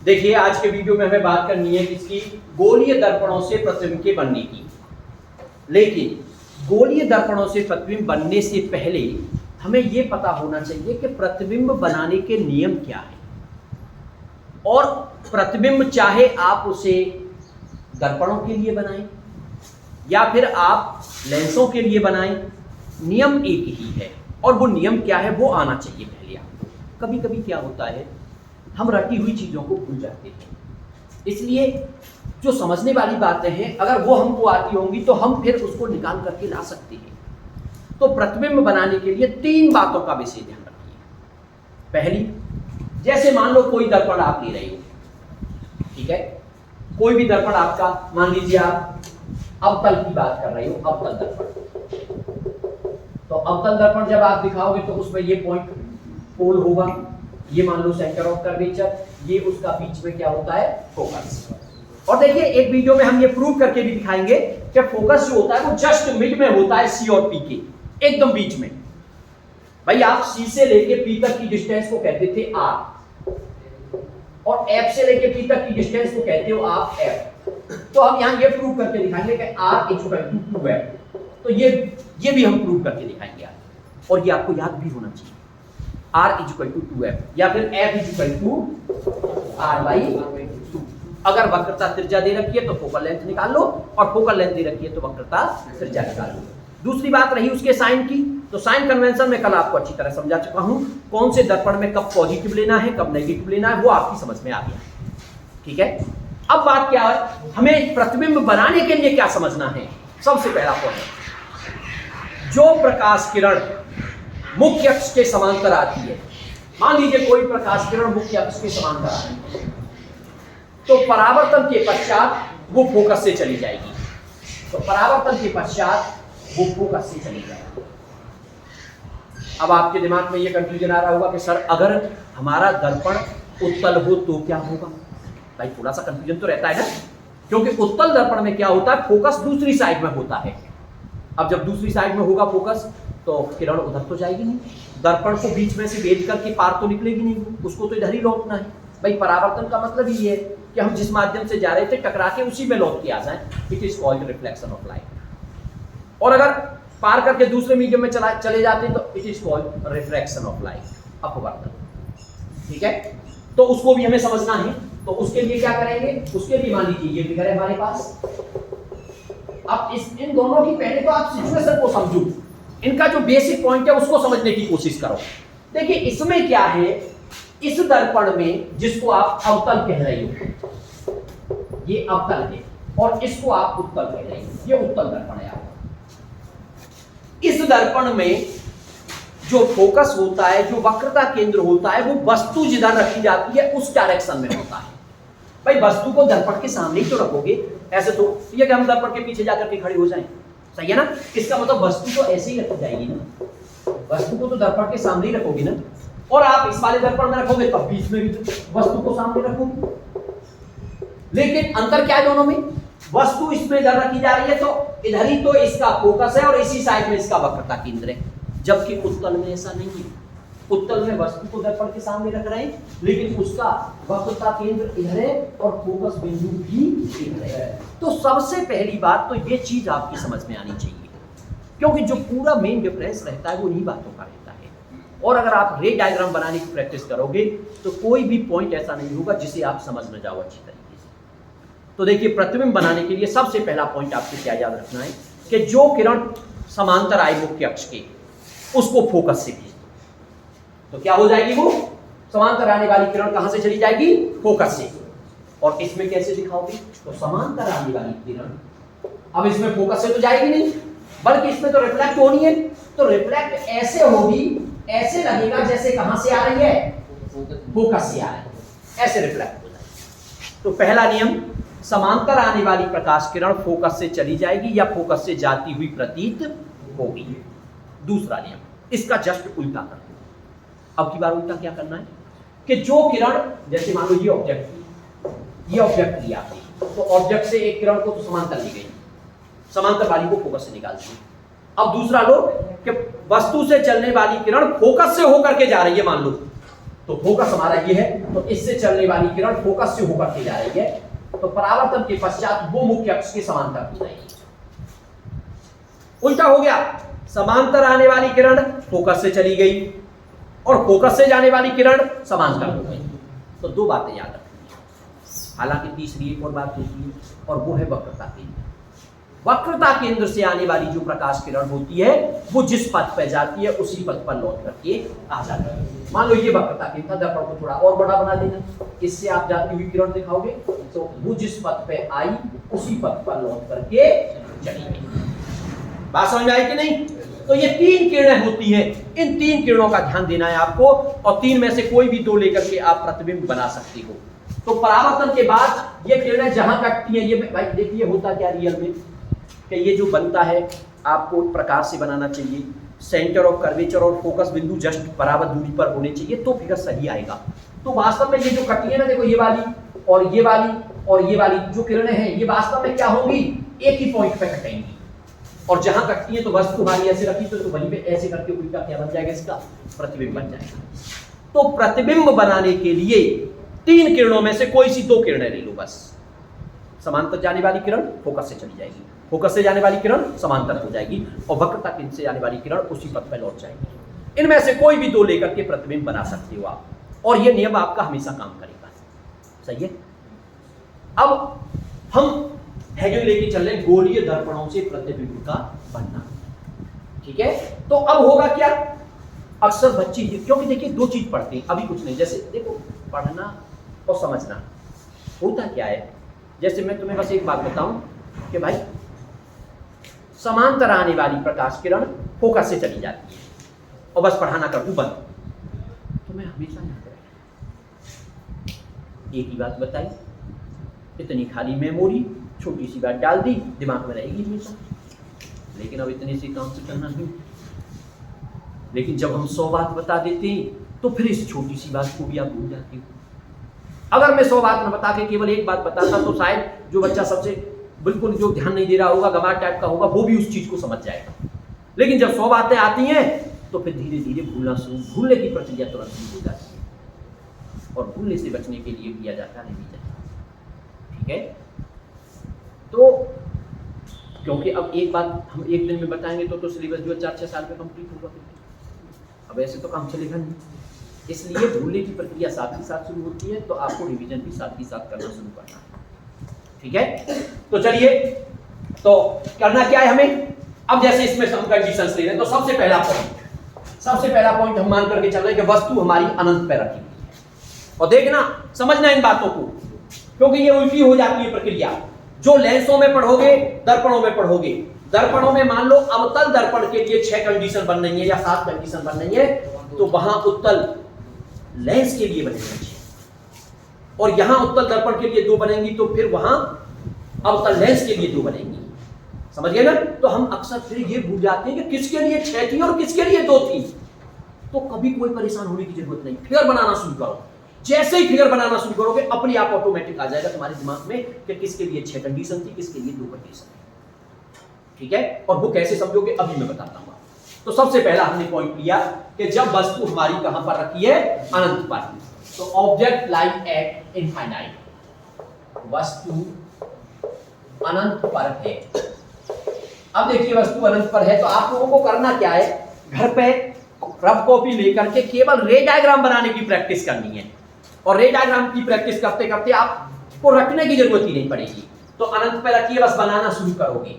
देखिए आज के वीडियो में हमें बात करनी है किसकी, गोलीय दर्पणों से प्रतिबिंब के बनने की। लेकिन गोलीय दर्पणों से प्रतिबिंब बनने से पहले हमें यह पता होना चाहिए कि प्रतिबिंब बनाने के नियम क्या है, और प्रतिबिंब चाहे आप उसे दर्पणों के लिए बनाएं या फिर आप लेंसों के लिए बनाएं, नियम एक ही है। और वो नियम क्या है वो आना चाहिए पहले आपको। कभी कभी क्या होता है, हम रटी हुई चीज़ों को भूल जाते हैं, इसलिए जो समझने वाली बातें हैं अगर वो हमको आती होंगी तो हम फिर उसको निकाल करके ला सकते हैं। तो प्रतिबिंब बनाने के लिए 3 बातों का विशेष ध्यान रखिए। पहली, जैसे मान लो कोई दर्पण आप ले रहे हो, ठीक है, कोई भी दर्पण आपका, मान लीजिए आप अवतल की बात कर रहे हो, अवतल दर्पण। तो अवतल दर्पण जब आप दिखाओगे तो उसमें ये पॉइंट पोल होगा, ये मान लो सेंटर ऑफ कर्वेचर, ये उसका बीच में क्या होता है, फोकस। और देखिए एक वीडियो में हम ये प्रूव करके भी दिखाएंगे कि फोकस जो होता है वो जस्ट मिड में होता है, सी और पी के एकदम बीच में। भाई आप सी से लेके पी तक की डिस्टेंस को कहते थे आर, और एफ से लेके पी तक की डिस्टेंस को कहते हो आप एफ। तो हम यहाँ ये प्रूव करके दिखाएंगे कि आर इक्वल टू 2f। तो ये भी हम प्रूव करके दिखाएंगे आज, और ये आपको याद भी होना चाहिए, r इक्वल टू 2f या फिर f इक्वल टू r/2। अगर वक्रता त्रिज्या दे रखी है तो फोकल लेंथ निकाल लो, और फोकल लेंथ दे रखी है तो वक्रता त्रिज्या निकाल लो। दूसरी बात रही उसके साइन की, तो साइन कन्वेंशन में कल आपको अच्छी तरह समझा चुका हूं, कौन से दर्पण में कब पॉजिटिव लेना है कब नेगेटिव लेना है वो आपकी समझ में आ गया, ठीक है। अब बात क्या है, हमें प्रतिबिंब बनाने के लिए क्या समझना है। सबसे पहला पॉइंट, जो प्रकाश किरण मुख्य अक्ष के समांतर आती है, मान लीजिए कोई प्रकाश किरण मुख्य अक्ष के समांतर आती है, तो परावर्तन के पश्चात वो फोकस से चली जाएगी। तो परावर्तन के पश्चात वो फोकस से चली जाएगी। अब आपके दिमाग में ये कंफ्यूजन आ रहा होगा कि सर अगर हमारा दर्पण उत्तल हो तो क्या होगा। भाई थोड़ा सा कंफ्यूजन तो रहता है ना, क्योंकि उत्तल दर्पण में क्या होता है, फोकस दूसरी साइड में होता है। अब जब दूसरी साइड में होगा फोकस तो किरण उधर तो जाएगी नहीं, दर्पण को बीच में से भेद करके पार तो निकलेगी नहीं, उसको तो इधर ही लौटना है। भाई परावर्तन का मतलब ही है कि हम जिस माध्यम से जा रहे थे टकरा के उसी में लौट के आ जाएं, it is called reflection of light. और अगर पार करके दूसरे मीडियम में चले जाते हैं तो it is called refraction of light, अपवर्तन, ठीक है। तो उसको भी हमें समझना है, तो उसके लिए क्या करेंगे, उसके लिए मान लीजिए ये फिगर है हमारे पास। अब इन दोनों की पहले तो आप सिचुएशन को समझो, इनका जो बेसिक पॉइंट है उसको समझने की कोशिश करो। देखिए इसमें क्या है, इस दर्पण में जिसको आप अवतल कह रहे हो, ये अवतल है, और इसको आप उत्तल कह रहे हो, ये उत्तल दर्पण है आपका। इस दर्पण में जो फोकस होता है, जो वक्रता केंद्र होता है, वो वस्तु जिधर रखी जाती है उस डायरेक्शन में होता है। भाई वस्तु को दर्पण के सामने ही तो रखोगे, ऐसे तो ये कि हम दर्पण के पीछे जाकर के खड़े हो जाएं, सही है ना। इसका मतलब वस्तु तो ऐसे ही रखी जाएगी ना, वस्तु को तो दर्पण के सामने ही रखोगे ना। और आप इस वाले दर्पण में रखोगे तब बीच में भी वस्तु को सामने रखोगे, लेकिन अंतर क्या है दोनों में, वस्तु इसमें इधर रखी जा रही है तो इधर ही तो इसका फोकस है और इसी साइड में इसका वक्रता केंद्र है, जबकि उत्तल में ऐसा नहीं है। उत्तल में वस्तु को दर्पण के सामने रख रहे हैं, लेकिन उसका वक्रता केंद्र इधर है और फोकस बिंदु भी इधर है। तो सबसे पहली बात तो ये चीज आपकी समझ में आनी चाहिए, क्योंकि जो पूरा मेन डिफरेंस रहता है वो इन्हीं बातों का रहता है। और अगर आप रे डायग्राम बनाने की प्रैक्टिस करोगे तो कोई भी पॉइंट ऐसा नहीं होगा जिसे आप समझ न जाओ अच्छी तरीके से। तो देखिए प्रतिबिंब बनाने के लिए सबसे पहला पॉइंट आपको क्या याद रखना है कि जो किरण समांतर आए मुख्य अक्ष के, उसको फोकस से भेज दो। तो क्या हो जाएगी, वो समांतर आने वाली किरण कहां से चली जाएगी, फोकस से। और इसमें कैसे दिखाओगे, तो समांतर आने वाली किरण अब इसमें फोकस से तो जाएगी नहीं, बल्कि इसमें तो रिफ्लेक्ट होनी है। तो रिफ्लेक्ट ऐसे होगी, ऐसे लगेगा जैसे कहां से आ रही है, फोकस से आ रही है, ऐसे रिफ्लेक्ट हो जाएगी। तो पहला नियम, समांतर आने वाली प्रकाश किरण फोकस से चली जाएगी या फोकस से जाती हुई प्रतीत होगी। दूसरा नियम, इसका जस्ट उल्टा कर दो। अब की बार उल्टा क्या करना है कि जो किरण, जैसे मान लो ये ऑब्जेक्ट लिया आपने, तो ऑब्जेक्ट से एक किरण को तो समांतर ली गई, समांतर वाली को फोकस से निकाल दी। अब दूसरा लो कि वस्तु से चलने वाली किरण फोकस से होकर के जा रही है, मान लो तो फोकस हमारा ये है, तो इससे चलने वाली किरण फोकस से होकर के जा रही है, तो परावर्तन के पश्चात वो मुख्य अक्ष के समांतर हो जाएगी। उल्टा हो गया, समांतर आने वाली किरण फोकस से चली गई और फोकस से जाने वाली किरण समांतर हो गई। तो दो बातें याद रखनी। हालांकि तीसरी एक और बात होती है, और वो है वक्रता केंद्र। वक्रता केंद्र से आने वाली जो प्रकाश किरण होती है वो जिस पथ पर जाती है उसी पथ पर लौट करके आ जाती है। मान लो ये वक्रता केंद्र था, दर्पण को थोड़ा और बड़ा बना देना, इससे आप जाती हुई किरण दिखाओगे, तो वो जिस पथ पे आई उसी पथ पर लौट करके चली गई। बात समझ में आई कि नहीं? तो ये तीन किरणें होती हैं, इन तीन किरणों का ध्यान देना है आपको, और तीन में से कोई भी दो लेकर के आप प्रतिबिंब बना सकते हो। तो परावर्तन के बाद ये किरणें जहां कटती हैं, ये भाई देखिए होता क्या रियल में कि ये जो बनता है आपको प्रकाश से बनाना चाहिए, सेंटर ऑफ कर्वेचर और फोकस बिंदु जस्ट बराबर दूरी पर होने चाहिए, तो फिगर सही आएगा। तो वास्तव में ये जो कटी है ना, देखो ये वाली और ये वाली और ये वाली जो किरणें हैं, ये वास्तव में क्या होंगी, एक ही पॉइंट पे कटेंगी। और जहां कटती है तो वस्तु हमारी ऐसे रखी तो वहीं पे ऐसे करके उल्टा क्या बन जाएगा, इसका प्रतिबिंब बन जाएगा। तो प्रतिबिंब बनाने के लिए तीन किरणों में से कोई सी दो किरणें ले लो बस। समांतर जाने वाली किरण फोकस से चली जाएगी, फोकस से जाने वाली किरण समांतर हो जाएगी, और वक्रता केंद्र से जाने वाली किरण उसी पथ पर लौट जाएगी। इनमें से कोई भी दो लेकर के प्रतिबिंब बना सकते हो आप, और यह नियम आपका हमेशा काम करेगा। सही है। अब हम हेगेल लेके चल रहे गोलीय दर्पणों से प्रतिबिंब का बनना। ठीक है, तो अब होगा क्या, अक्सर बच्चे, क्योंकि देखिए दो चीज पढ़ते हैं, अभी कुछ नहीं, जैसे देखो पढ़ना और समझना होता क्या है। जैसे मैं तुम्हें बस एक बात बताऊं कि भाई समांतर आने वाली प्रकाश किरण फोकस से चली जाती है, और बस पढ़ाना कर दूं बंद, तो मैं हमेशा याद रखना एक ही बात बताई, इतनी खाली मेमोरी, छोटी सी बात डाल दी, दिमाग में रहेगी हमेशा। लेकिन अब इतने से काम से करना नहीं। लेकिन जब हम 100 बात बता देते हैं तो फिर इस छोटी सी बात को भी आप भूल जाते हो। अगर मैं 100 बात न बता के केवल एक बात बताता तो शायद जो बच्चा सबसे बिल्कुल जो ध्यान नहीं दे रहा होगा, गंवार टाइप का होगा, वो भी उस चीज को समझ जाएगा। लेकिन जब 100 बातें आती हैं तो फिर धीरे धीरे भूलने की प्रक्रिया तुरंत शुरू हो जाती है, और भूलने से बचने के लिए किया जाता है रिवीजन। ठीक है, तो क्योंकि अब एक बात हम एक दिन में बताएंगे तो सिलेबस जो 4-6 साल में कंप्लीट होगा, अब ऐसे तो काम चलेगा नहीं। इसलिए भूलने की प्रक्रिया साथ ही साथ शुरू होती है, तो आपको रिवीजन भी साथ ही साथ करना शुरू करना है। ठीक है, तो चलिए, तो करना क्या है हमें। अब जैसे इसमें हम कंडीशंस ले रहे हैं, तो सबसे पहला पॉइंट हम मान करके चल रहे हैं कि वस्तु हमारी अनंत पे रखी हुई है। और देखना, समझना इन बातों को, क्योंकि ये उल्टी हो जाती है प्रक्रिया। जो लेंसों में पढ़ोगे, दर्पणों में पढ़ोगे, दर्पणों में मान लो अवतल दर्पण के लिए 6 कंडीशन बन रही है या 7 कंडीशन बन रही है, तो वहां उत्तल लेंस के लिए बनेंगे 6, और यहां उत्तल दर्पण के लिए 2 बनेंगी, तो फिर वहां अवतल लेंस के लिए 2 बनेंगी। समझ गए ना? तो हम अक्सर फिर ये भूल जाते हैं कि किसके लिए 6 थी और किसके लिए 2 थी। तो कभी कोई परेशान होने की जरूरत नहीं, फिगर बनाना शुरू करो। जैसे ही फिगर बनाना शुरू करोगे, अपने आप ऑटोमेटिक आ जाएगा तुम्हारे दिमाग में कि किसके लिए 6 कंडीशन थी, किसके लिए 2 कंडीशन थी। ठीक है, और वो कैसे समझोगे अभी मैं बताता हूं। तो सबसे पहला हमने पॉइंट लिया कि जब वस्तु हमारी कहां पर रखी है, अनंत पर, तो ऑब्जेक्ट लाइक एट इनफाइनाइट, वस्तु अनंत पर है। अब देखिए वस्तु अनंत पर है, तो आप लोगों को करना क्या है, घर पे रफ कॉपी लेकर के केवल रे डायग्राम बनाने की प्रैक्टिस करनी है, और रे डायग्राम की प्रैक्टिस करते करते आपको रखने की जरूरत ही नहीं पड़ेगी। तो अनंत पे रखिए, बस बनाना शुरू करोगे।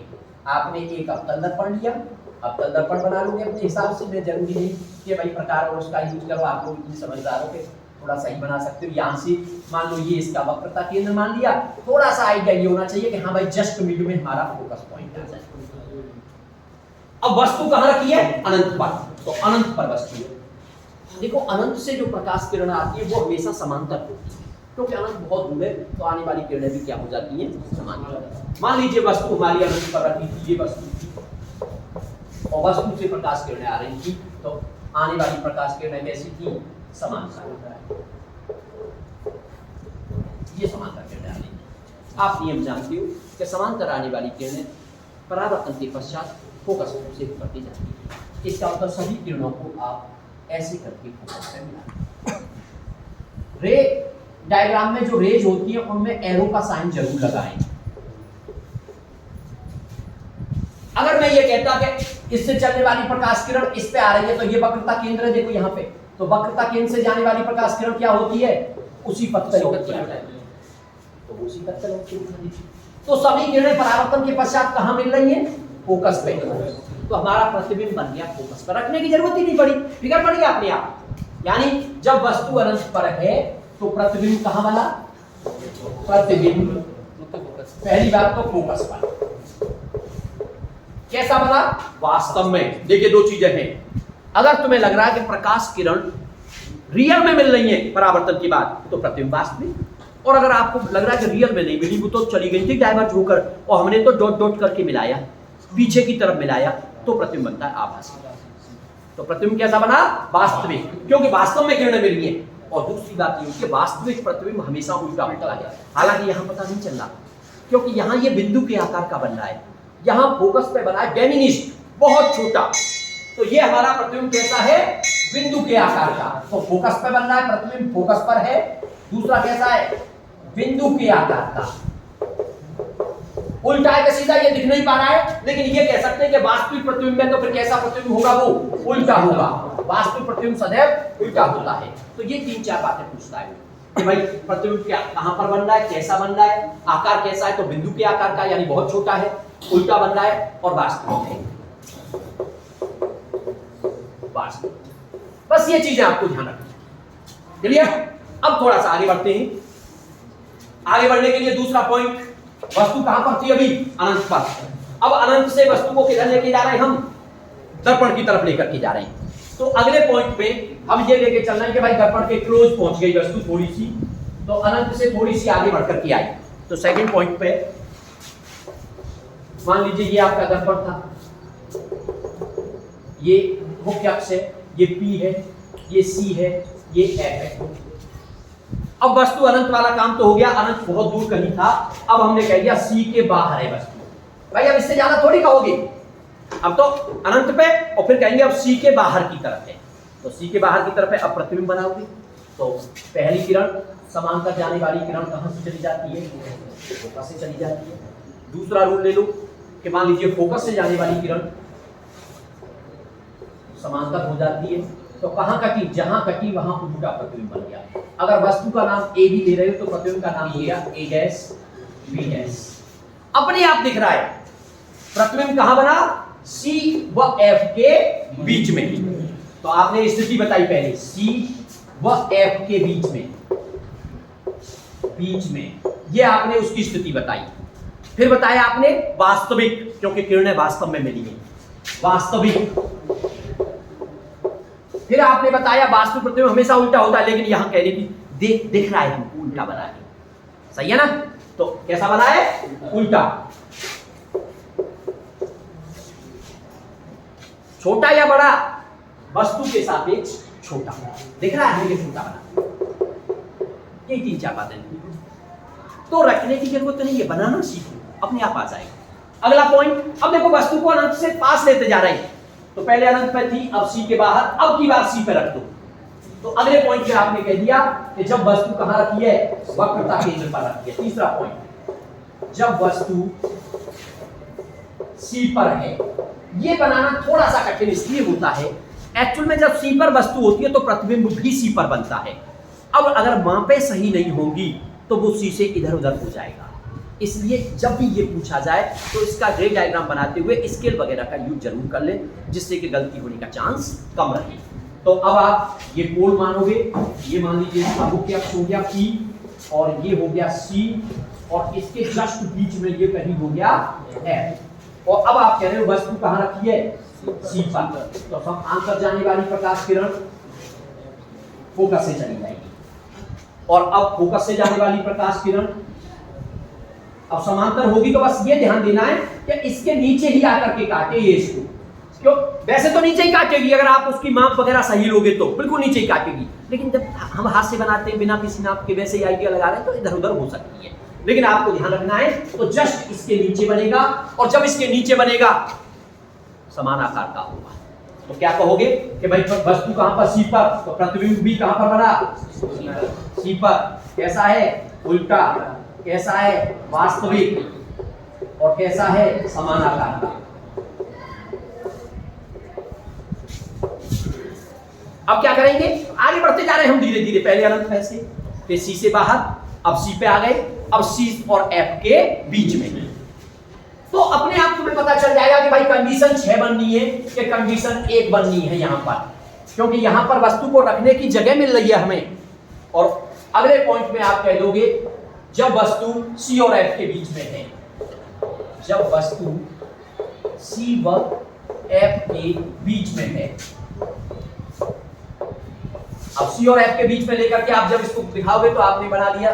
आपने एक अवतल दर्पण लिया, अवतल दर्पण बना लोगे अपने हिसाब से, मैं जरूरी नहीं कि भाई प्रकार और उसका यूज करो, आप लोग इतने समझदार हो के थोड़ा सही बना सकते हो। यहाँ से मान लो ये इसका वक्रता केंद्र मान लिया, थोड़ा सा आइडिया ये होना चाहिए कि हाँ भाई जस्ट मिड में हमारा फोकस पॉइंट आ जाए। अब वस्तु कहाँ रखी है, अनंत पर, तो अनंत पर वस्तु है। देखो अनंत से जो प्रकाश किरण आती है वो हमेशा समांतर होती है, क्योंकि अनंत बहुत दूर है, तो आने वाली किरणें भी क्या हो जाती हैं, समांतर। मान लीजिए वस्तु हमारी अनंत पर रखी थी, ये वस्तु थी, और वस्तु से प्रकाश किरणें आ रही थी, तो आने वाली प्रकाश किरणें कैसी थी, समांतर। ये समांतर किरणें आ रही थी। आप नियम जानते हो कि समांतर आने वाली किरणें परावर्तन के पश्चात फोकस से करती जाती है। इसका मतलब सभी किरणों को आप ऐसे करके फोकस में मिला। रे डायग्राम में जो रेज होती है उनमें एरो का साइन जरूर लगाएं। अगर मैं ये कहता कि इससे चलने वाली प्रकाश किरण इस पे आ रही है तो ये वक्रता केंद्र है, देखो यहाँ पे, तो वक्रता केंद्र से जाने वाली प्रकाश किरण क्या होती है, उसी पथ पे होती है, तो उसी पथ पे होती है। तो सभी किरणें परावर्तन के पश्चात कहाँ मिल रही हैं, फोकस पे। तो हमारा प्रतिबिंब बन गया फोकस पर, रखने की जरूरत ही नहीं पड़ी, फिगर पड़ गया अपने आप। यानी जब वस्तु अनंत पर है तो प्रतिबिंब कहाँ बना, प्रतिबिंब पहली बात तो फोकस पर। कैसा बना, वास्तव में। देखिए दो चीजें हैं, अगर तुम्हें लग रहा है कि प्रकाश किरण रियल में मिल रही है परावर्तन की बात, तो प्रतिबिंब वास्तविक, और अगर आपको लग रहा है कि रियल में नहीं मिली, वो तो चली गई थी डाइवर्ज होकर और हमने तो डॉट डॉट करके मिलाया, पीछे की तरफ मिलाया, तो प्रतिबिंब बनता है आभासी। तो प्रतिबिंब कैसा बना, वास्तविक, क्योंकि वास्तव में किरणें मिली हैं। और दूसरी बात ये कि वास्तविक प्रतिबिंब हमेशा उल्टा होता है, हालांकि यहां पता नहीं चल रहा, क्योंकि यहां ये बिंदु के आकार का बन रहा है, यहां फोकस पे बना है डेमिनिस्ट, बहुत छोटा, तो ये हमारा प्रतिबिंब कैसा है, बिंदु के आकार का। तो फोकस पे बन रहा है प्रतिबिंब, फोकस पर है। दूसरा कैसा है, बिंदु के आकार का। उल्टा है कि सीधा ये दिख नहीं पा रहा है, लेकिन ये कह सकते हैं कि वास्तविक प्रतिबिंब है, तो फिर कैसा प्रतिबिंब होगा, वो उल्टा होगा। वास्तविक प्रतिबिंब सदैव उल्टा होता है। तो ये तीन चार बातें पूछता है कि भाई प्रतिबिंब क्या कहां पर बन रहा है, कैसा बन रहा है, आकार कैसा है, तो बिंदु के आकार का यानी बहुत छोटा है, उल्टा बन रहा है, और वास्तविक है, वास्तविक। बस ये चीजें आपको ध्यान रखनी। चलिए अब थोड़ा सा आगे बढ़ते हैं। आगे बढ़ने के लिए दूसरा पॉइंट, वस्तु कहां पर थी अभी, अनंत पर। अब अनंत से वस्तु को किधर लेके जा रहे हैं, हम दर्पण की तरफ लेकर के जा रहे हैं। तो अगले पॉइंट पे हम ये लेके चल रहे हैं कि भाई दर्पण के क्लोज पहुंच गई वस्तु थोड़ी सी, तो अनंत से थोड़ी सी आगे बढ़कर के आई। तो सेकंड पॉइंट पे मान लीजिए ये आपका दर्पण था, ये मुख्य अक्ष है, ये P है, ये C है, ये F है। अब वस्तु अनंत वाला काम तो हो गया, अनंत बहुत दूर कहीं था, अब हमने कह दिया C के बाहर है वस्तु। भाई अब इससे ज्यादा थोड़ी कहोगे, अब तो अनंत पे, और फिर कहेंगे अब C के बाहर की तरफ है, तो C के बाहर की तरफ है। अब प्रतिबिंब बनाओगे तो पहली किरण समांतर जाने वाली किरण कहां से चली जाती है, फोकस से चली जाती है। दूसरा रूल ले लो कि मान लीजिए फोकस से जाने वाली किरण समांतर हो जाती है, तो कहां कटी, जहां कटी वहां उल्टा प्रतिबिंब बन गया। अगर वस्तु का नाम ए भी ले रहे हो तो प्रतिबिंब का नाम हो गया ए डैश बी डैश। अपने आप दिख रहा है प्रतिबिंब कहां बना, सी व एफ के बीच में। तो आपने स्थिति बताई पहले, सी व एफ के बीच में, ये आपने उसकी स्थिति बताई। फिर बताया आपने वास्तविक, क्योंकि किरणें वास्तव में मिली है, वास्तविक। फिर आपने बताया वास्तविक प्रतिबिंब हमेशा उल्टा होता है, लेकिन यहां कह रही थी दिख रहा है हमको उल्टा बना है, सही है ना। तो कैसा बना है, उल्टा। छोटा या बड़ा, वस्तु के सापेक्ष छोटा दिख रहा है, लेकिन छोटा बना। ये तीन चार बातें तो रखने की जरूरत नहीं है, बनाना सीखो, अपने आप आ जाएगा। अगला पॉइंट, अब देखो वस्तु को अनंत से पास लेते जा रहे हैं, तो पहले अनंत पे थी, अब सी के बाहर, अब की बार सी पे रख दो। तो अगले पॉइंट पे आपने कह दिया कि जब वस्तु कहां रखी है, वक्रता केंद्र पर रखी है। तीसरा पॉइंट, जब वस्तु सी पर है, ये बनाना थोड़ा सा कठिन इसलिए होता है, एक्चुअल में जब सी पर वस्तु होती है तो प्रतिबिंब भी सी पर बनता है। अब अगर मापें सही नहीं होंगी तो वो सी से इधर उधर हो जाएगा, इसलिए जब भी ये पूछा जाए तो इसका रे डायग्राम बनाते हुए स्केल वगैरह का यूज जरूर कर लें, जिससे कि गलती होने का चांस कम रहे। तो अब आप ये पोल मानोगे, ये मान लीजिए इसका मुख्य अक्ष हो गया P और ये हो गया C, और इसके जस्ट बीच में ये कहीं हो गया F। और अब आप कह रहे हो वस्तु कहां रखी है, C पर, तो समांतर जाने वाली प्रकाश किरण फोकस से चली जाएगी, और अब फोकस से जाने वाली प्रकाश किरण अब समांतर होगी, तो बस ये ध्यान देना है कि इसके नीचे ही आकर के काटे ये इसको, क्यों वैसे तो नीचे ही काटेगी, अगर आप उसकी माप वगैरह सही लोगे तो बिल्कुल नीचे ही काटेगी, लेकिन जब हम हाथ से बनाते हैं बिना किसी नाप के वैसे ही आइडिया लगा रहे हैं तो इधर उधर हो सकती है, लेकिन आपको ध्यान रखना है तो जस्ट इसके नीचे बनेगा, और जब इसके नीचे बनेगा समान आकार का होगा। तो क्या कहोगे कि भाई वस्तु कहां पर सी पर, तो प्रतिबिंब भी कहां पर बना सी पर। कैसा है उल्टा, कैसा है वास्तविक और कैसा है समानाकार का। अब क्या करेंगे, आगे बढ़ते जा रहे हैं हम धीरे धीरे, पहले अनंत है से, फिर सी से बाहर, अब सी पे आ गए, अब सी और एफ के बीच में। तो अपने आप तुम्हें पता चल जाएगा कि भाई कंडीशन 6 बननी है कि कंडीशन 1 बननी है यहां पर, क्योंकि यहां पर वस्तु को रखने की जगह मिल रही है हमें। और अगले पॉइंट में आप कह दोगे जब वस्तु सी और एफ के बीच में है, जब वस्तु सी व एफ के बीच में है। अब सी और एफ के बीच में लेकर के आप जब इसको दिखाओगे तो आपने बना लिया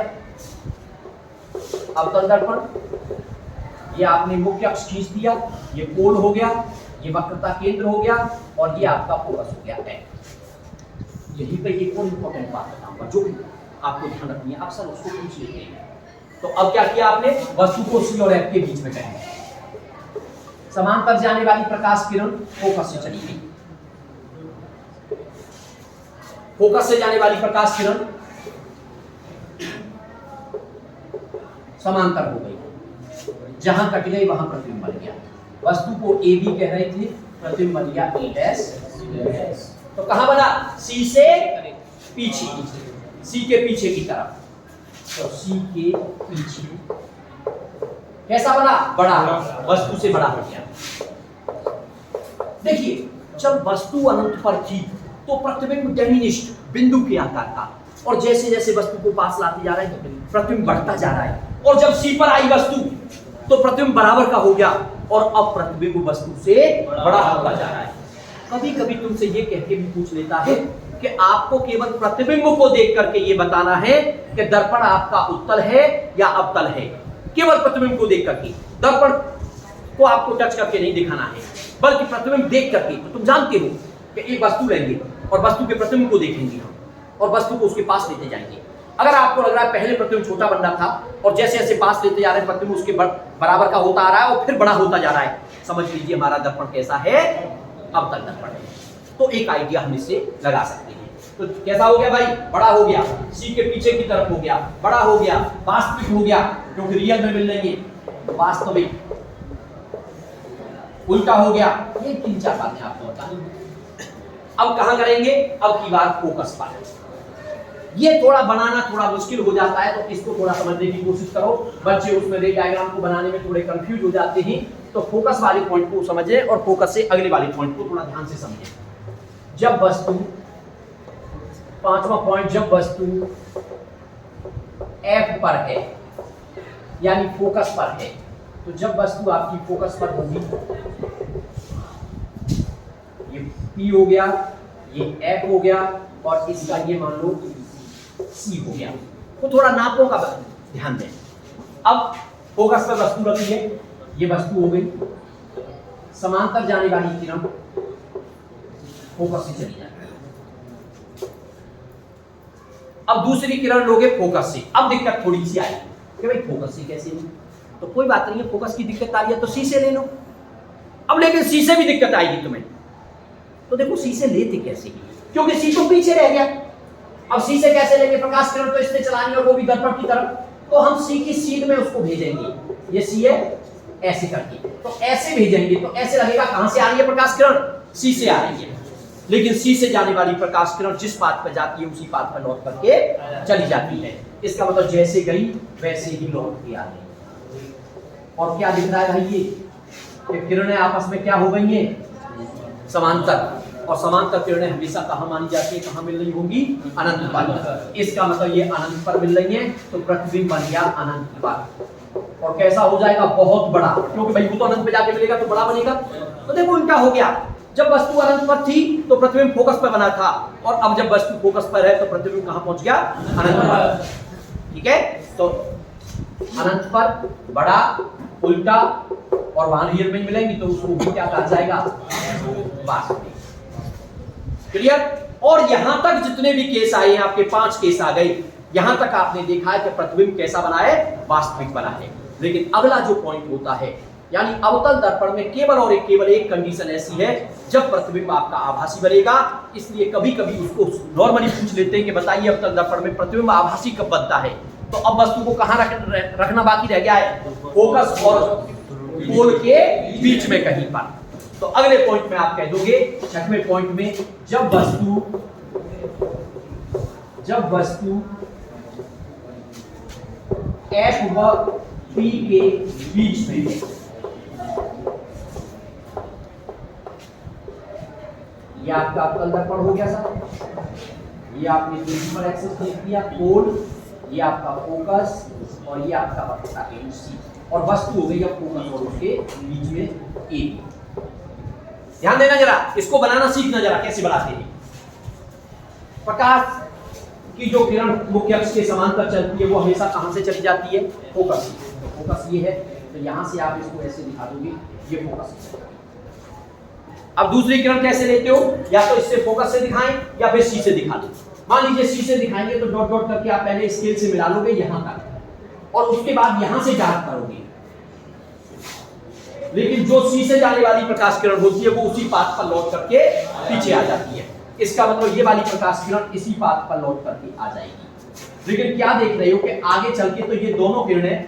अवतल दर्पण, ये आपने मुख्य अक्ष खींच दिया, ये कोण हो गया, ये वक्रता केंद्र हो गया और ये आपका फोकस हो गया है। यही पे एक और इंपॉर्टेंट बात बताऊंगा जो आपको ध्यान रखनी है, आप सर उसको पूछ लेते हैं। तो अब क्या किया आपने, वस्तु को सी और एफ के बीच में कर, समांतर जाने वाली प्रकाश किरण फोकस से चली गई, फोकस से जाने वाली प्रकाश किरण समांतर हो गई, जहां कट गई वहां प्रतिबिंब बन गया। वस्तु को ए बी कह रहे थे, प्रतिबिंब बन गया ए डैश। तो कहां बना, सी से पीछे, सी के पीछे की तरफ, तो सी के पीछे कैसा बना, बड़ा, वस्तु से बड़ा हो गया। देखिए जब वस्तु अनंत पर थी तो प्रतिबिंब डेमिनिश्ड, बिंदु के आकार का, और जैसे जैसे वस्तु को पास लाते जा रहे हैं प्रतिबिंब बढ़ता जा रहा है, और जब सी पर आई वस्तु तो प्रतिबिंब बराबर का हो गया और अब प्रतिबिंब वस्तु से बड़ा होता जा रहा है। कभी कभी तुमसे ये कह के भी पूछ लेता है कि आपको केवल प्रतिबिंब को देख करके ये बताना है कि दर्पण आपका उत्तल है या अवतल है, केवल प्रतिबिंब को देख करके, दर्पण को आपको टच करके नहीं दिखाना है, बल्कि प्रतिबिंब देख करके। तो तुम जानते हो कि एक वस्तु लेंगे और वस्तु के प्रतिबिंब को देखेंगे हम, और वस्तु को उसके पास लेते जाएंगे। अगर आपको लग रहा है पहले प्रतिबिंब छोटा बन रहा था और जैसे जैसे पास लेते जा रहे हैं प्रतिबिंब उसके बराबर का होता आ रहा है और फिर बड़ा होता जा रहा है, समझ लीजिए हमारा दर्पण कैसा है, अवतल दर्पण है। तो एक आइडिया हम इससे लगा सकते हैं। तो कैसा हो गया भाई, बड़ा हो गया, सी के पीछे की तरफ हो गया, बड़ा हो गया, वास्तविक हो गया, क्योंकि रियल में मिल रही है, वास्तविक, उल्टा हो गया। ये 3-4 बातें आपको बतानी। अब कहां करेंगे, अब की बात फोकस पर। ये थोड़ा बनाना थोड़ा मुश्किल हो जाता है, तो इसको थोड़ा समझने की कोशिश करो। बच्चे उसमें रे डायग्राम को बनाने में थोड़े कंफ्यूज हो जाते हैं, तो फोकस वाले पॉइंट को समझें और फोकस से अगले वाले पॉइंट को थोड़ा ध्यान से समझें। जब वस्तु, 5वां पॉइंट, जब वस्तु एफ पर है यानी फोकस पर है, तो जब वस्तु आपकी फोकस पर होगी, ये P हो गया, ये F हो गया और इसका ये मान लो C हो गया, तो थोड़ा नापों का ध्यान दें। अब फोकस पर वस्तु रखी है, ये वस्तु हो गई, समांतर जाने वाली किरण फोकस से चली जाएगी। अब दूसरी किरण लोगे फोकस से। अब दिक्कत थोड़ी सी आई कि भाई फोकस से कैसे ली, तो कोई बात नहीं है, फोकस की दिक्कत आ रही है तो सी से ले लो। अब लेकिन सी से भी दिक्कत आएगी तुम्हें, तो देखो सी से लेते कैसे, क्योंकि सी तो पीछे रह गया। अब सी से कैसे लेंगे, प्रकाश किरण तो इसने चलानी और वो भी दर्पण की तरफ, तो हम सी की सीध में उसको भेजेंगे। ये सी है, ऐसे करके, तो ऐसे भेजेंगे, तो ऐसे लगेगा कहां से आ रही है प्रकाश किरण, सी से आ रही है। लेकिन सी से जाने वाली प्रकाश किरण जिस पाथ पर जाती है उसी पाथ पर लौट करके चली जाती है। इसका मतलब जैसे गई वैसे ही लौट के आ गई। और क्या दिख रहा है भाई, ये किरणें आपस में क्या हो गई हैं, समांतर। और समांतर किरणें हमेशा कहां मानी जाती है, कहां मिल रही होंगी, अनंत पर। इसका मतलब ये अनंत पर मिल रही है, तो प्रतिबिंब बन गया अनंत पर। और कैसा हो जाएगा, बहुत बड़ा, क्योंकि भाई वो तो अनंत पे जाके मिलेगा तो बड़ा बनेगा। तो देखो उल्टा हो गया, जब वस्तु अनंत पर थी तो प्रतिबिंब फोकस पर बना था, और अब जब वस्तु फोकस पर है तो प्रतिबिंब कहां पहुंच गया, अनंत पर। ठीक है, तो अनंत पर बड़ा, उल्टा, और वहां रियल में मिलेंगी तो उसको भी क्या कहा जाएगा, वास्तविक। क्लियर। और यहां तक जितने भी केस आए हैं, आपके 5 केस आ गए, यहां तक आपने देखा है कि प्रतिबिंब कैसा बना है, वास्तविक बना है। लेकिन अगला जो पॉइंट होता है यानी अवतल दर्पण में केवल एक कंडीशन ऐसी है जब प्रतिबिंब आपका आभासी बनेगा। इसलिए कभी कभी उसको नॉर्मली पूछ लेते हैं कि बताइए अवतल दर्पण में प्रतिबिंब आभासी कब बनता है। तो अब वस्तु को कहाँ रखना बाकी रह गया है, फोकस और पोल के बीच में कहीं पर। तो अगले पॉइंट में आप कह दोगे, छठवें पॉइंट में, जब वस्तु F व P के बीच में है, ये आपका अवतल दर्पण हो गया सर। ये आपने प्रिंसिपल एक्सिस देख लिया, पोल, ये आपका फोकस और ये आपका वक्रता केंद्र सी, और वस्तु हो गई अब फोकस और उसके बीच में ए। ध्यान देना जरा, इसको बनाना सीखना जरा, कैसे बनाते हैं। प्रकाश की जो किरण मुख्य अक्ष के समांतर चलती है वो हमेशा कहां से चली जाती है, फोकस से। तो फोकस ये है, तो यहां से आप इसको ऐसे दिखा दोगे, ये फोकस से। अब दूसरी किरण कैसे लेते हो, या तो इससे फोकस से दिखाएं या फिर सी से दिखा दो। मान लीजिए सी से दिखाएंगे तो डॉट डॉट करके आप पहले स्केल से मिला लोगे यहां तक, और उसके बाद यहां से जांच करोगे। लेकिन जो सी से जाने वाली प्रकाश किरण होती है वो उसी पाथ पर लौट करके पीछे आ जाती है। इसका मतलब ये वाली प्रकाश किरण इसी पाथ पर लौट करके आ जाएगी। लेकिन क्या देख रहे हो कि आगे चल के तो ये दोनों किरणें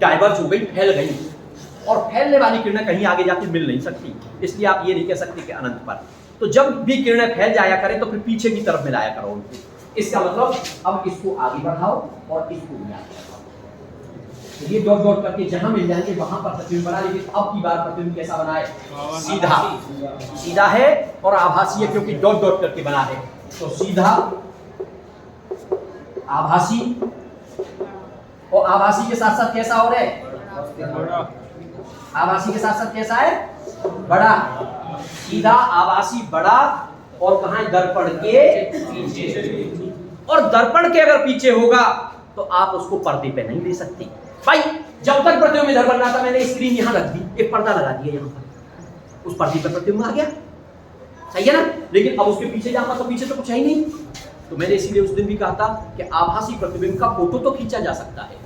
डाइवर्ज हो गई, फैल गई, और फैलने वाली किरणें कहीं आगे जाके मिल नहीं सकती। इसलिए आप ये नहीं कह सकते कि अनंत पर। तो जब भी किरणें फैल जाया करें तो फिर पीछे की तरफ मिलाया करो उनको। इसका मतलब अब इसको आगे बढ़ाओ और इसको भी आगे बढ़ाओ। तो ये डॉट डॉट करके जहां मिल जाएंगे वहां पर प्रतिबिंब बना। लेकिन अब की बार प्रतिबिंब कैसा बना है, सीधा है और आभासी है, क्योंकि डॉट डॉट करके बना है। तो सीधा, आभासी, और आभासी के साथ साथ कैसा हो रहा है, आभासी के साथ साथ कैसा है, बड़ा। सीधा, आभासी, बड़ा, और कहां है, दर्पण के पीछे। और दर्पण के अगर पीछे होगा तो आप उसको पर्दे पे नहीं ले सकते भाई। जब तक प्रतिबिंब इधर बनना था मैंने स्क्रीन यहां रख दी, एक पर्दा लगा दिया यहां पर, उस पर्दे पर प्रतिबिंब आ गया, सही है ना। लेकिन अब उसके पीछे जाऊंगा तो पीछे तो कुछ है ही नहीं। तो मैंने इसीलिए उस दिन भी कहा था कि आभासी प्रतिबिंब का फोटो तो खींचा जा सकता है,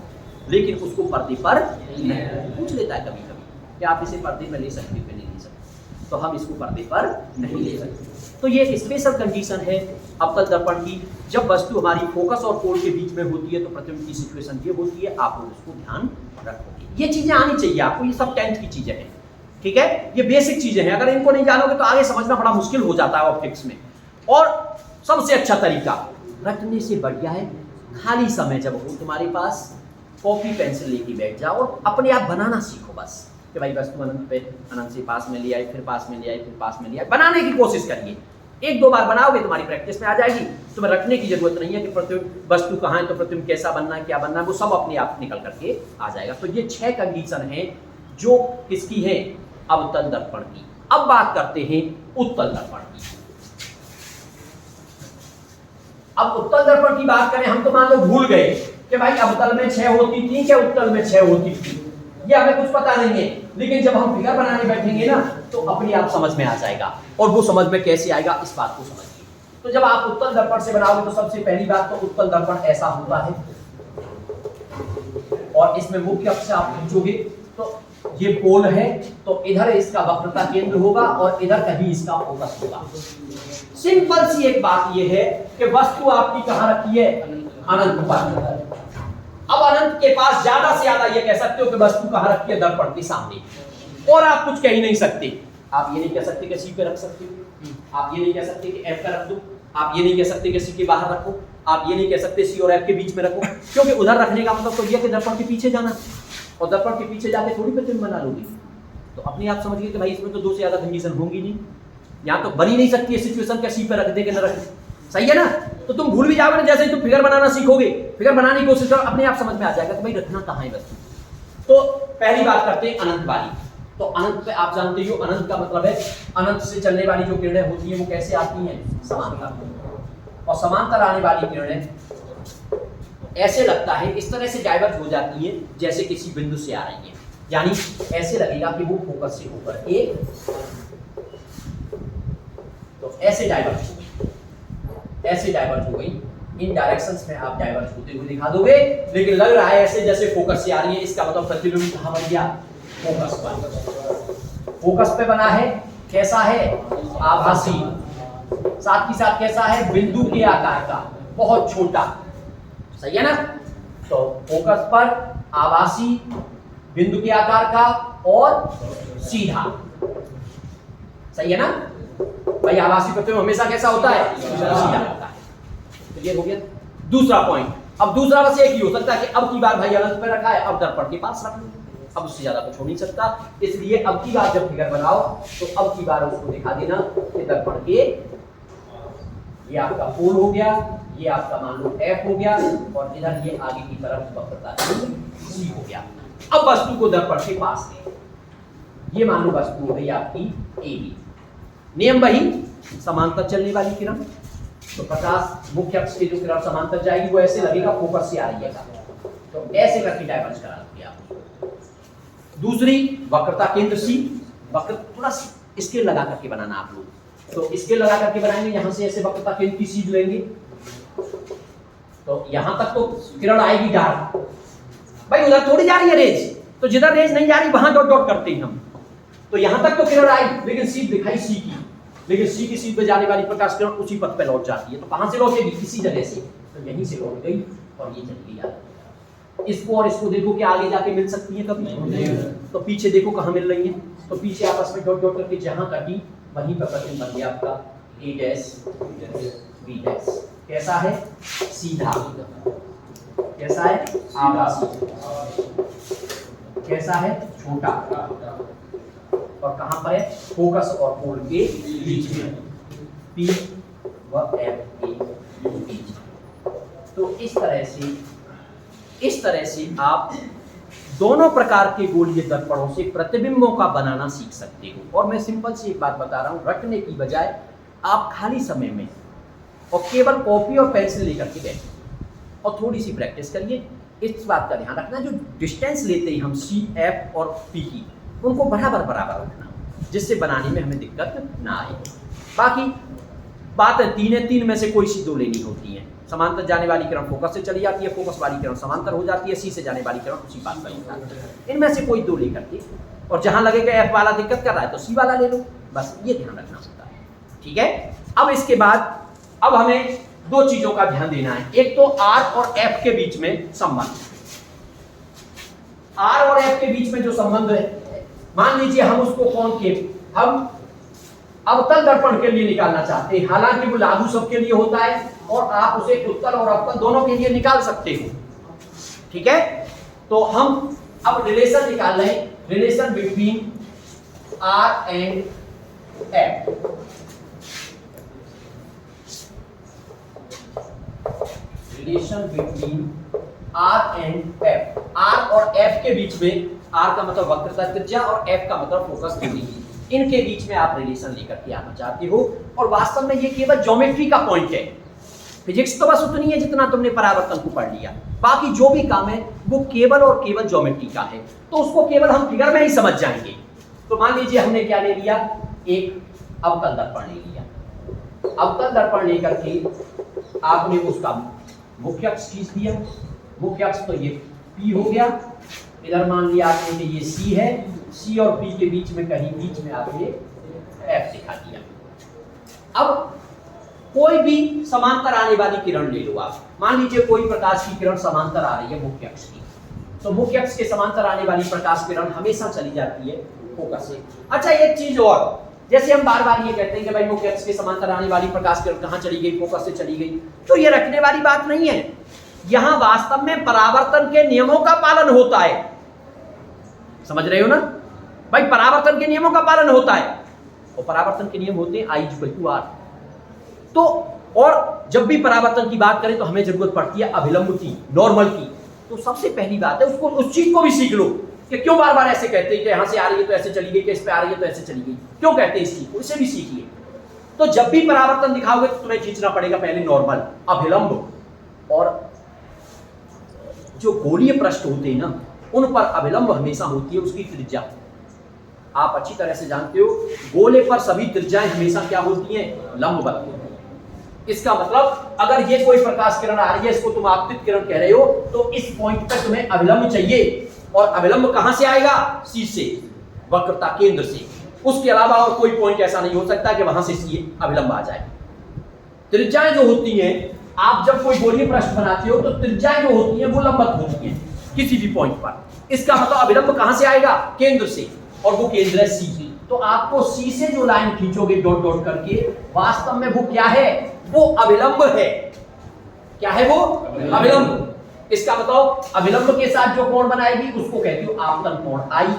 लेकिन उसको पर्दे पर नहीं। पूछ लेता है कभी कभी कि आप इसे पर्दे पर ले सकते हो, नहीं ले सकते, तो हम इसको पर्दे पर नहीं ले सकते। तो ये स्पेशल कंडीशन है अवतल दर्पण की। जब वस्तु हमारी फोकस और पोल के बीच में होती है तो प्रतिबिंब की सिचुएशन ये होती है, आप लोग उसको ध्यान रखोगे। ये चीजें आनी चाहिए आपको, ये सब 10th की चीजें हैं, ठीक है। ये बेसिक चीजें हैं, अगर इनको नहीं जानोगे तो आगे समझना बड़ा मुश्किल हो जाता है ऑप्टिक्स में। और सबसे अच्छा तरीका रटने से बढ़िया है, खाली समय जब हो तुम्हारे पास, कॉपी पेंसिल लेके बैठ जाओ और अपने आप बनाना सीखो बस, कि भाई वस्तु अनंत पे, अनंत से पास में ले आई, फिर पास में ले आई, फिर पास में ले आई। बनाने की कोशिश करिए, एक दो बार बनाओगे तुम्हारी प्रैक्टिस में आ जाएगी। तुम्हें रखने की जरूरत नहीं है कि प्रतिबिंब वस्तु कहाँ है तो प्रतिबिंब कैसा बनना है, क्या बनना है, वो सब अपने आप निकल करके आ जाएगा। तो ये 6 कंडीशन है जो किसकी है, अवतल दर्पण की। अब बात करते हैं उत्तल दर्पण की। अब उत्तल दर्पण की बात करें, हम तो मान लो भूल गए कि भाई अवतल में 6 होती थी क्या उत्तल में 6 होती थी, ये हमें कुछ पता नहीं है। लेकिन जब हम फिगर बनाने बैठेंगे ना तो अपने आप समझ में आ जाएगा। और वो समझ में कैसे आएगा, इस बात को समझिए। तो जब आप उत्तल दर्पण से बनाओगे तो सबसे पहली बात तो उत्तल दर्पण ऐसा होता है, और इसमें मुख्य अक्ष आप खींचोगे तो ये पोल है, तो इधर इसका वक्रता केंद्र होगा और इधर कहीं इसका फोकस होगा। सिंपल सी एक बात ये है कि वस्तु आपकी कहां रखी है, अनंत पर। अब अनंत के पास ज्यादा से ज्यादा ये कह सकते हो कि वस्तु कहां रखी है, दर्पण के सामने, और आप कुछ कह ही नहीं सकते। आप ये नहीं कह सकते कि सी पे रख सकते हो, आप ये नहीं कह सकते कि एफ पे रख दो, आप ये नहीं कह सकते कि सी के बाहर रखो, आप ये नहीं कह सकते सी और एफ के बीच में रखो, क्योंकि उधर रखने का मतलब तो ये कि दर्पण के पीछे जाना, और दर्पण के पीछे जाके थोड़ी प्रतिबिंब बना लोगे। तो अपने आप समझिए कि भाई इसमें तो 2 से ज्यादा कंडीशन होंगी नहीं, यहाँ तो बनी नहीं सकती है सिचुएशन का सी पे रख दे के न रख दे, सही है ना। तो तुम भूल भी जाओगे ना, जैसे ही तुम फिगर बनाना सीखोगे, फिगर बनाने की कोशिश करो, अपने आप समझ में आ जाएगा कि भाई रखना कहाँ है वस्तु। तो पहली बात करते हैं अनंत वाली। तो अनंत पे आप जानते हो, अनंत का मतलब है अनंत से चलने वाली जो किरणें होती हैं वो कैसे आती हैं, समांतर। और समांतर आने वाली किरणें ऐसे लगता है, इस तरह से डाइवर्ट हो जाती है जैसे किसी बिंदु से आ रही है, यानी ऐसे लगेगा कि वो फोकस से ऊपर एक, तो ऐसे डाइवर्ट हो गई, ऐसे डाइवर्ट हो गई। इन डायरेक्शंस में आप डाइवर्ट होते हुए दिखा दोगे, लेकिन लग रहा है ऐसे जैसे फोकस से आ रही है, इसका मतलब प्रतिबिंब कहां बन गया, फोकस पर। फोकस पे बना है, कैसा है? आभासी। साथ ही साथ कैसा है? बिंदु के आकार का, बहुत छोटा। सही है ना? तो फोकस पर, आभासी, बिंदु के आकार का और सीधा। सही है ना भाई? आभासी प्रतिबिंब हमेशा कैसा होता है? सीधा होता है। क्लियर हो गया? दूसरा पॉइंट, अब दूसरा बस एक ही हो सकता है कि अब की बार भाई अनंत पे रखा है, अब दर्पण के पास रख लो, अब उससे ज्यादा कुछ हो नहीं सकता। इसलिए अब की बार जब फिगर बनाओ तो अब की बार उसको दिखा देना कि दर्पण के, ये आपका पोल हो गया, ये आपका मान लो F हो गया, और इधर ये आगे की तरफ वक्रता C हो गया। अब वस्तु को दर्पण के पास ले, ये मान लो वस्तु हो गई आपकी AB। नियम वही, समांतर चलने वाली किरण, तो प्रकाश मुख्य अक्ष की जो किरण समांतर जाएगी वो ऐसे लगेगा फोकस से आ रही है, तो ऐसे करके डाइवर्ज करा दोगे आप। दूसरी वक्रता केंद्र C, वक्र थोड़ा स्केल लगा करके बनाना आप लोग, तो स्केल लगा करके बनाएंगे, यहां से ऐसे वक्रता केंद्र की सीध लेंगे, तो यहां तक तो किरण आएगी डार्क, भाई उधर थोड़ी जा रही है रेज, तो जिधर रेज नहीं जा रही वहां डॉट डॉट करते हैं हम, तो यहां तक तो किरण आई, लेकिन सीध दिखाई C की, लेकिन C की सीध पे जाने वाली प्रकाश किरण उसी पथ पे लौट जाती है, तो कहां से लौटेगी? इसी जगह से, तो यहीं से लौट गई और ये चली गई। इसको और इसको देखो कि आगे जाके मिल सकती है कभी, तो पीछे देखो कहां मिल रही है, तो पीछे आपस में डॉट डॉट करके जहां कटी वहीं पर प्रतिबिंब बन गया आपका A' B'। कैसा है? सीधा। कैसा है? आभासी। कैसा है? छोटा। और कहां पर है? फोकस और पोल के बीच में, P व F के बीच। तो इस तरह से आप दोनों प्रकार के गोलीय दर्पणों से प्रतिबिंबों का बनाना सीख सकते हो। और मैं सिंपल सी एक बात बता रहा हूं, रटने की बजाय आप खाली समय में और केवल कॉपी और पेंसिल लेकर के बैठिए और थोड़ी सी प्रैक्टिस करिए। इस बात का ध्यान रखना, जो डिस्टेंस लेते हैं हम C, F और P की, उनको बराबर बराबर रखना, जिससे बनाने में हमें दिक्कत ना आए। बाकी बात है 3 है, 3 में से कोई सी 2 लेनी होती है। समांतर जाने वाली किरण फोकस से चली जाती है, फोकस वाली किरण समांतर हो जाती है, C से जाने वाली किरण उसी बात पर होता है। इनमें से कोई 2 लेकर के, और जहां लगेगा F वाला दिक्कत कर रहा है तो C वाला ले लो, बस ये ध्यान रखना होता है। ठीक है? अब इसके बाद अब हमें 2 चीजों का ध्यान देना है। एक तो R और F के बीच में संबंध, R और F के बीच में जो संबंध है, मान लीजिए हम उसको कॉनकेव, हम अवतल दर्पण के लिए निकालना चाहते हैं, हालांकि वो लागू सबके लिए होता है और आप उसे उत्तल और अवतल दोनों के लिए निकाल सकते हो। ठीक है? तो हम अब रिलेशन निकाल रहे हैं, relation between R and F। Relation between R and F, R और F के बीच में, R का मतलब वक्रता त्रिज्या और F का मतलब फोकस दूरी, इनके बीच में आप रिलेशन लेकर के आना चाहते हो। और वास्तव में ये केवल ज्योमेट्री का पॉइंट है, फिजिक्स तो बस उतनी है जितना तुमने परावर्तन को पढ़ लिया, बाकी जो भी काम है वो केवल और केवल ज्योमेट्री का है, तो उसको केवल हम फिगर में ही समझ जाएंगे। तो मान लीजिए हमने क्या ले लिया, एक अवतल दर्पण ले लिया, अवतल दर्पण लेकर के आपने उसका मुख्य अक्ष खींच दिया, मुख्य अक्ष तो ये P हो गया, इधर मान लिया आपने ये C है, C और P के बीच में कहीं बीच में आपने F दिखा दिया। अब कोई भी समांतर आने वाली किरण ले लो आप, मान लीजिए कोई प्रकाश की किरण समांतर आ रही है मुख्य अक्ष की, तो मुख्य अक्ष के समांतर आने वाली प्रकाश किरण हमेशा चली जाती है फोकस से। अच्छा एक चीज और, जैसे हम बार बार ये कहते हैं कि भाई मुख्य अक्ष के समांतर आने वाली प्रकाश किरण कहाँ चली गई, फोकस से चली गई, तो ये रखने वाली बात नहीं है। यहां वास्तव में परावर्तन के नियमों का पालन होता है, समझ रहे हो ना भाई? परावर्तन के नियमों का पालन होता है, और परावर्तन के नियम होते हैं I=R। तो और जब भी परावर्तन की बात करें तो हमें जरूरत पड़ती है अभिलंब की, नॉर्मल की। तो सबसे पहली बात है उसको, उस चीज को भी सीख लो कि क्यों बार बार ऐसे कहते हैं कि यहां से आ रही है तो ऐसे चली गई, कि इस पे आ रही है तो ऐसे चली गई, क्यों कहते हैं इस चीज को, इसे भी सीखिए। तो जब भी परावर्तन दिखाओगे तो तुम्हें खींचना पड़ेगा पहले नॉर्मल, अभिलंब, और जो गोलीय पृष्ठ होते हैं ना उन पर अभिलंब हमेशा होती है उसकी त्रिज्या। आप अच्छी तरह से जानते हो गोले पर सभी त्रिज्याएं हमेशा क्या होती हैं, लंबवत होती हैं। इसका मतलब अगर ये कोई प्रकाश किरण आ रही है, इसको तुम आपतित किरण कह रहे हो, तो इस पॉइंट पर तुम्हें अभिलंब चाहिए, और अविलंब कहां से आएगा? सी से, वक्रता केंद्र से। उसके अलावा और कोई पॉइंट ऐसा नहीं हो सकता कि वहां से सी अविलंब आ जाए। त्रिज्याएं जो होती हैं, आप जब कोई गोलीय पृष्ठ बनाते हो तो त्रिज्याएं जो होती हैं वो लंबवत होती हैं किसी भी पॉइंट पर। इसका मतलब अविलंब कहां से आएगा? केंद्र से, और वो केंद्र है सी। तो आपको सी से जो लाइन खींचोगे डॉट डॉट करके, वास्तव में वो क्या है? वो अविलंब है। क्या है वो? अविलंब। इसका मतलब अविलंब के साथ जो कोण बनाएगी उसको कहती हो आपतन कोण आई।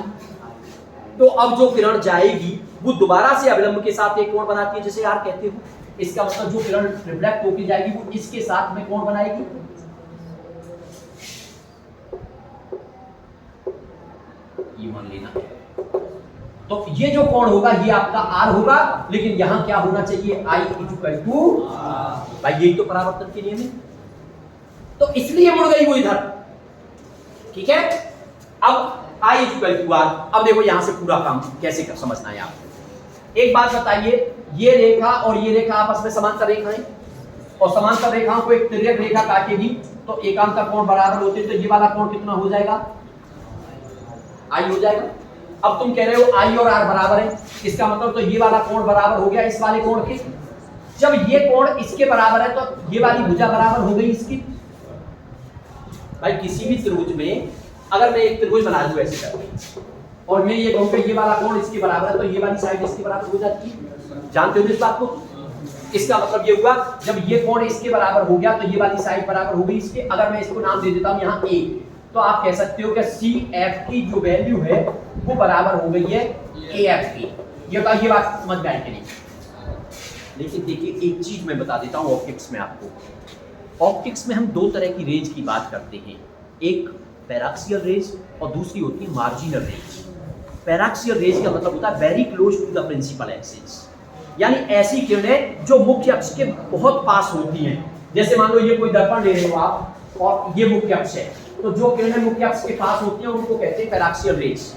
तो अब जो किरण जाएगी वो दोबारा से अविलंब के साथ एक कोण बनाती है जिसे आर कहते हो। इसका मतलब जो किरण रिफ्लेक्ट होकर जाएगी वो इसके साथ में कोण बनाएगी। ये मान लेना। तो ये जो कोण होगा ये आपका आर होगा, लेकिन यहां क्या होना चाहिए? आई इक्वल टू भाई, यही तो परावर्तन के नियम है। तो इसलिए मुड़ गई वो इधर। ठीक है, अब आई इक्वल टू आर। अब देखो यहां से पूरा काम कैसे समझना है आपको। एक बात बताइए, ये रेखा और ये रेखा आपस में समांतर रेखा है, और समांतर रेखाओं को एक तिर्यक रेखा काटेगी तो एकांतर कोण बराबर होते, तो ये वाला कोण कितना हो जाएगा? आई हो जाएगा। अब तुम कह रहे हो आई और आर बराबर है, इसका मतलब तो ये वाला कोण बराबर हो गया इस वाले कोण के। जब ये कोण इसके बराबर है तो ये वाली भुजा बराबर हो गई इसकी। भाई किसी भी त्रिभुज में अगर मैं एक त्रिभुज बना दूं ऐसे करके, और मैं ये कहूं कि ये वाला कोण इसके बराबर है, तो ये वाली साइड इसके बराबर हो जाती है। जानते हो इस बात को? इसका मतलब ये हुआ जब ये कोण इसके बराबर हो गया तो ये वाली साइड बराबर हो गई इसके। अगर मैं इसको नाम दे देता हूं यहाँ ए, तो आप कह सकते हो कि सी एफ की जो वैल्यू है वो बराबर हो गई है ए एफ की। ये बात समझ में आई कि नहीं? लेकिन देखिए एक चीज मैं बता देता हूं ऑप्टिक्स में आपको। ऑप्टिक्स में हम दो तरह की रेंज की बात करते हैं, एक पैराक्सियल रेज और दूसरी होती है मार्जिनल रेज। पैराक्सियल रेज का मतलब होता है very close to the principal axis, यानी ऐसी किरणें जो मुख्य अक्ष के बहुत पास होती हैं। जैसे मान लो ये कोई दर्पण ले रहे हो आप और ये मुख्य अक्ष है, तो जो किरणें मुख्य अक्ष के पास होती हैं उनको कहते हैं पैराक्सियल रेज,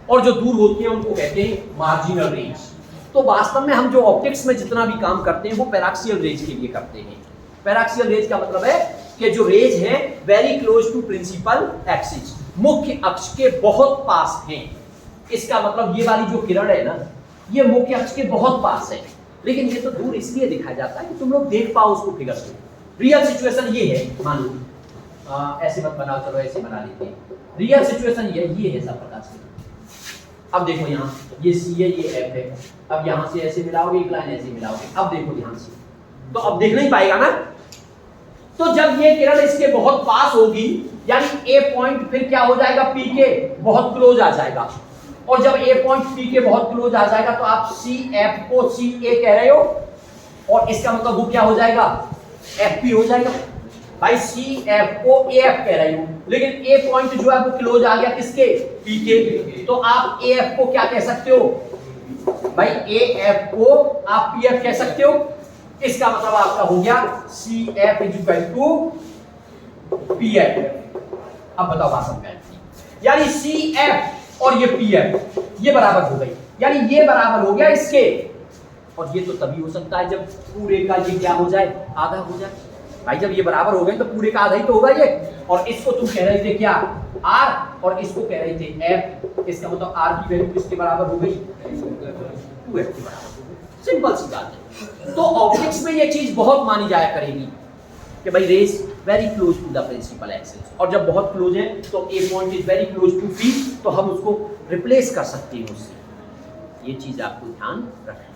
और जो दूर होती हैं उनको कहते हैं मार्जिनल रेज। तो वास्तव में हम जो ऑप्टिक्स में जितना भी काम करते हैं वो पैराक्सियल रेज के लिए करते हैं। पैराक्सियल रेज का मतलब है कि जो रेज है very close to principal axis, मुख्य अक्ष के बहुत पास हैं। इसका मतलब ये वाली जो किरण है ना, ये मुख्य अक्ष के बहुत पास है, लेकिन ये तो दूर इसलिए दिखाया जाता है कि तुम लोग देख पाओ उसको फिगर से। रियल सिचुएशन ये है, मान लो ऐसे मत बनाओ, चलो ऐसे बना लेते हैं। रियल सिचुएशन ये है सब प्रकार से। अब देखो यहाँ ये सी है, ये एफ है। अब यहाँ से ऐसे मिलाओगे, एक लाइन ऐसे मिलाओगे। अब देखो यहाँ से, तो अब देख नहीं पाएगा ना। तो जब ये किरण इसके बहुत पास होगी, यानी ए पॉइंट फिर क्या हो जाएगा? पी के बहुत क्लोज आ जाएगा। और जब ए पॉइंट पी के बहुत क्लोज आ जाएगा तो आप सी एफ को सी ए कह रहे हो, और इसका मतलब वो क्या हो जाएगा? एफ पी हो जाएगा। भाई सी एफ को ए एफ कह रही हूं, लेकिन ए पॉइंट जो है वो क्लोज आ गया किसके? पी के। तो आप ए एफ को क्या कह सकते हो? भाई ए एफ को आप पी एफ कह सकते हो। इसका मतलब आपका हो गया C F is equal to P F. अब बताओ बात समझ में? यानी सी एफ और ये पी एफ ये बराबर हो गई, यानी ये बराबर हो गया इसके। और ये तो तभी हो सकता है जब पूरे का ये क्या हो जाए? आधा हो जाए। भाई जब ये बराबर हो गए तो पूरे का आधा ही तो होगा ये। और इसको तुम कह रहे थे क्या? आर, और इसको कह रहे थे एफ। इसका मतलब आर की वैल्यू किसके बराबर हो गई? 2f के बराबर हो गई। सिंपल सी बात है। तो ऑप्टिक्स में ये चीज बहुत मानी जाया करेगी कि भाई rays very close to the principal axis, और जब बहुत क्लोज है तो a point is very close to P, तो हम उसको रिप्लेस कर सकते हैं उससे। ये चीज आपको ध्यान रखना।